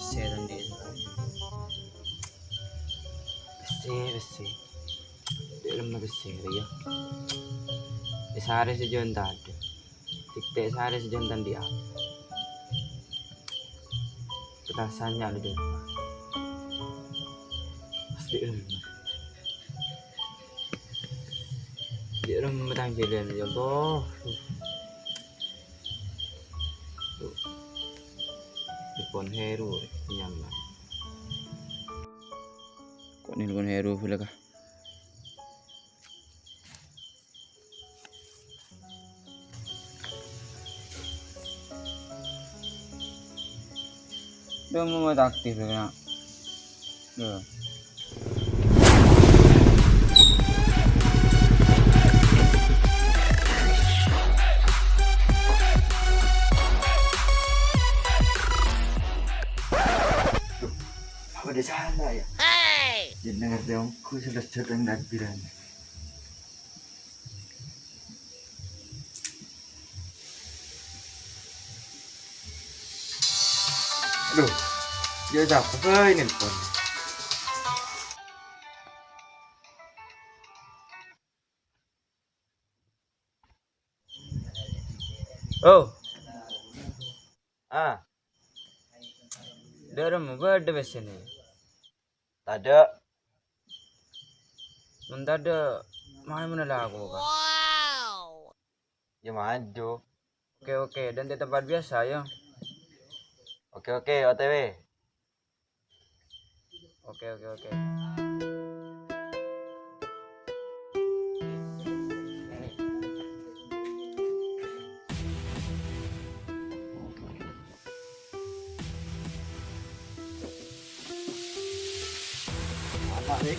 Sedan di besi dalam besi ya di sehari sejuan tadi tiktek sehari sejuan tadi dia petasannya ada pasti di rumah betang jalan ya Allah telepon Heru nyaman kok telepon Heru pula kah udah mau aktif ya udah Apa ada salah ya? Hey! Jadi dengar dongku sudah sedang takbiran. Aduh, dia apa ini pun? oh Dalam berada di sini. Tak ada. Mentah ada mana lah aku kak. Wow. Ya maju. Oke, dan di tempat biasa ya. Oke, OTW. Oke. Apa nih?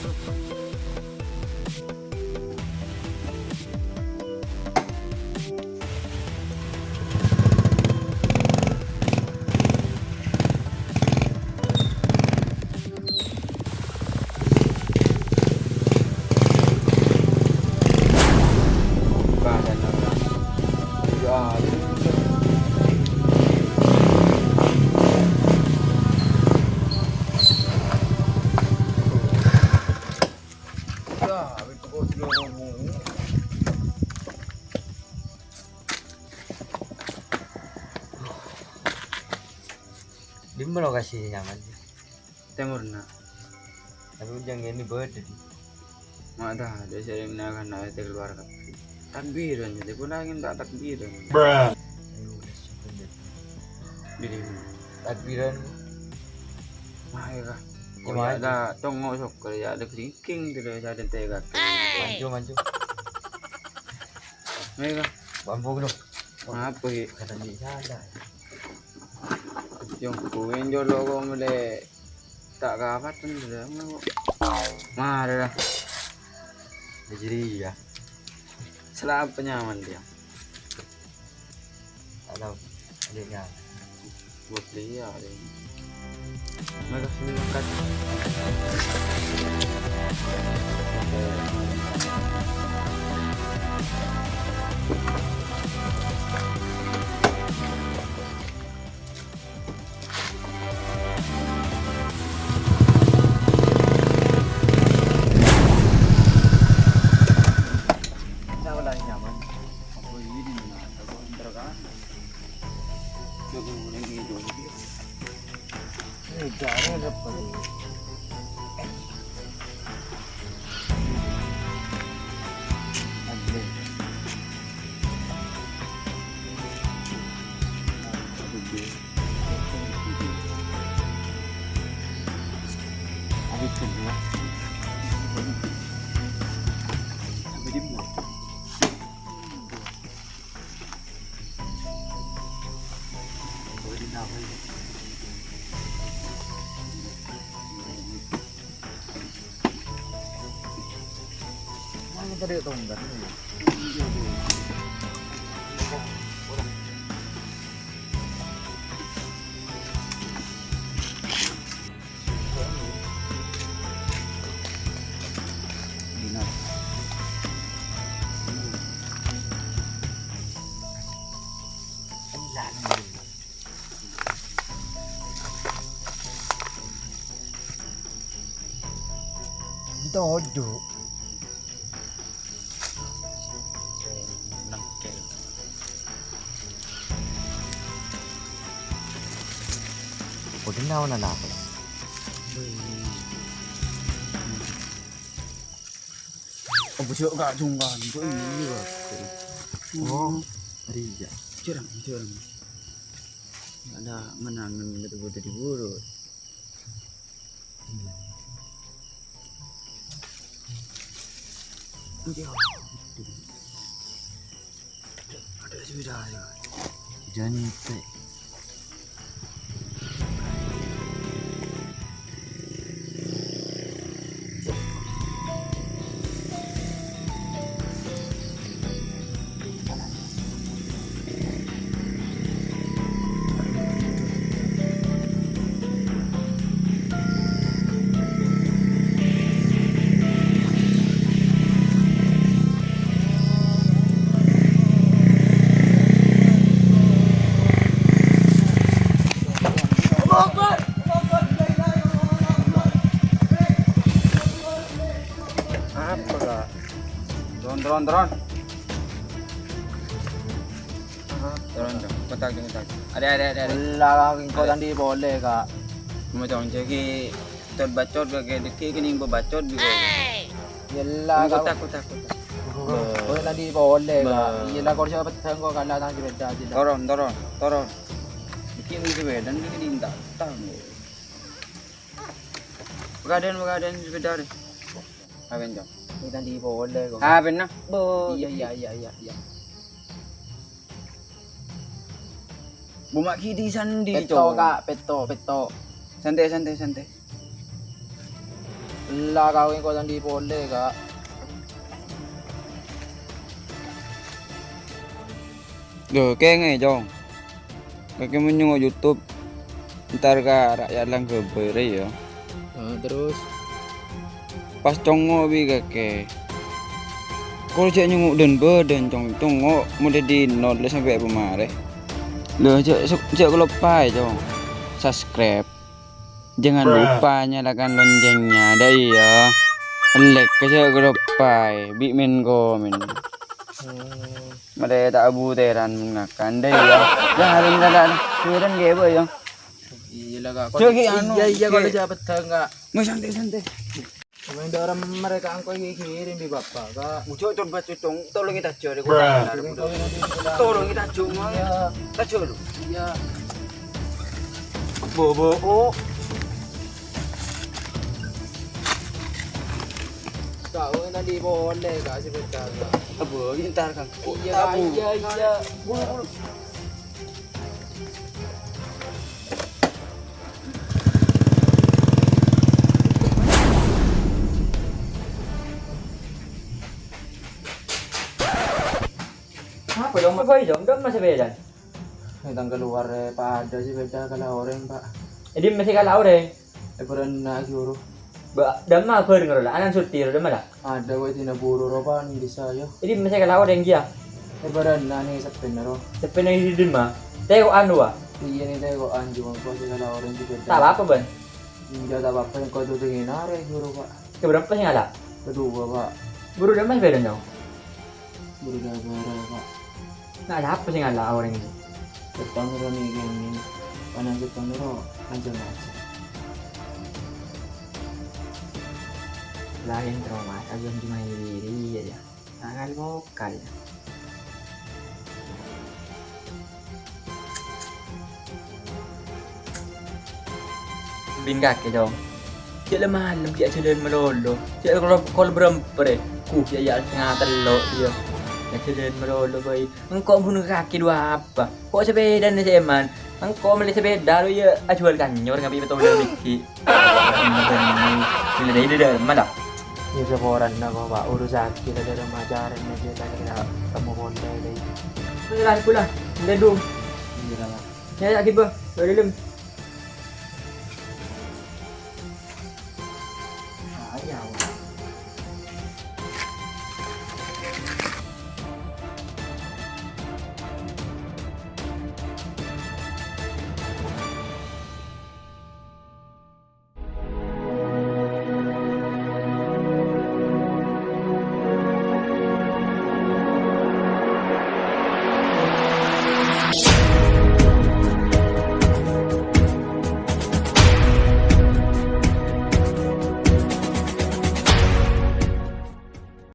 Di mana lokasinya nyaman? Timur na. Tapi jangan ini beda di. Mata ada sering nakan na ite keluar ka. Takbiran jadi pun angin tak takbiran. Bili Takbiran. mahal ka. Ya, Oh mahal. ada tongo sok kerja ada kelingking tidak ada tega. Maju. Mahal ka. Bambu dong. Apa hi? Kata di sana. Yung kuwin jo logo mule tak kapat pun sudah mau. Mahal lah. Jadi ya. Selap penyaman dia. Tahu. Adiknya. Buat dia ada. Mereka sini makan. Nyaman. Apa ini mana? Apa terkan? Coba mulai gitu. Ini jangan apa. Habis kedua. Mana tadi tongkat ini? Dodok. Nangkel. Udah naon na ako. Oh, busuk gak jungkan. Kok ini juga. Oh, Ria. Curang. Ada menangan betul-betul diburu. Ada sudah ya. Jante. Apa kak? Turun. Turun. Kotak. Ada. Wala kang ko di boleh kak. Macam jadi tot bacot ke deki kini bacot juga. Yalla kang Kotak. wala di boleh kak. Yalla ko siya patang ko kala tang jibeda jida. Turun. Deki ni juga dan deki dinta. Tahu. Begadan sepeda deh. Aben jom. Kita di boleh ko. Aben na. Iya. Bumak kiri sandi Peto kak, peto. Santai. Wala kang ko di boleh kak. Loh, kayak nggak jong? Kakek menyungguh YouTube. Ntar rakyat lang kebere ya. Terus Pas congo bi kakek. Kalau cak nyungguh dan badan congo mudah di not le sampai pemare. Loh, cak lupa jong. Subscribe. Jangan lupa nyalakan loncengnya. Dah iya. Like ke cak lupa. Bi min komen. Made tak abu teran mengakan deh ya. Jangan ada kiran ge boy ya. iya kak. Coki anu. Iya kalau siya patang kak. Mau santai. Main orang mereka angko kirim di bapak kak. Muncul coba cutong, tolong kita cari Tolong kita cuma. Kita cari. Iya. Bobo. Kak, wala di boleh kak si patang kak. Abo, ntar kan. Iya. Apa dong? Apa dong? Dong masih beda. Nang keluar pada si beda kalau orang pak. Jadi masih kalah orang. Pernah guru. Dama apa dengar lah? Anak sutir dama lah. Ada kau tina buru roba nih di saya. Jadi masih kalah orang dia. Pernah nih sebenarnya. Sebenarnya di rumah. Tengok anu ah. Iya nih teko anjing kau si kalau orang si beda. Tak apa ban. Tidak tak apa yang kau tuh ingin nare guru pak. Keberapa sih ngalah? Kedua pak. Buru dama beda nyau. Buru gara pak. Nah ada apa sih ngalah orang ini? Ketang nih gini. Panang ketang ro aja. Lain trauma, agak cuma diri aja. Sangat lokal ya. Bin kaki dong. Cik lemah lem cik cedera melolo. Cik kalau berempere, ya tengah telok dia. Cik cedera melolo boy. Engkau bunuh kaki dua apa? Kok sepeda ni seman? Engkau beli sepeda lu ya ajual kan nyor ngapi betul betul biki. Bila dah dah mana? Ini seorang nak pak urus sakit ada remajaran aja kita kamu boleh deh. Pulang. Dah dum. Iya lah. Ya, akibat. Boleh lem.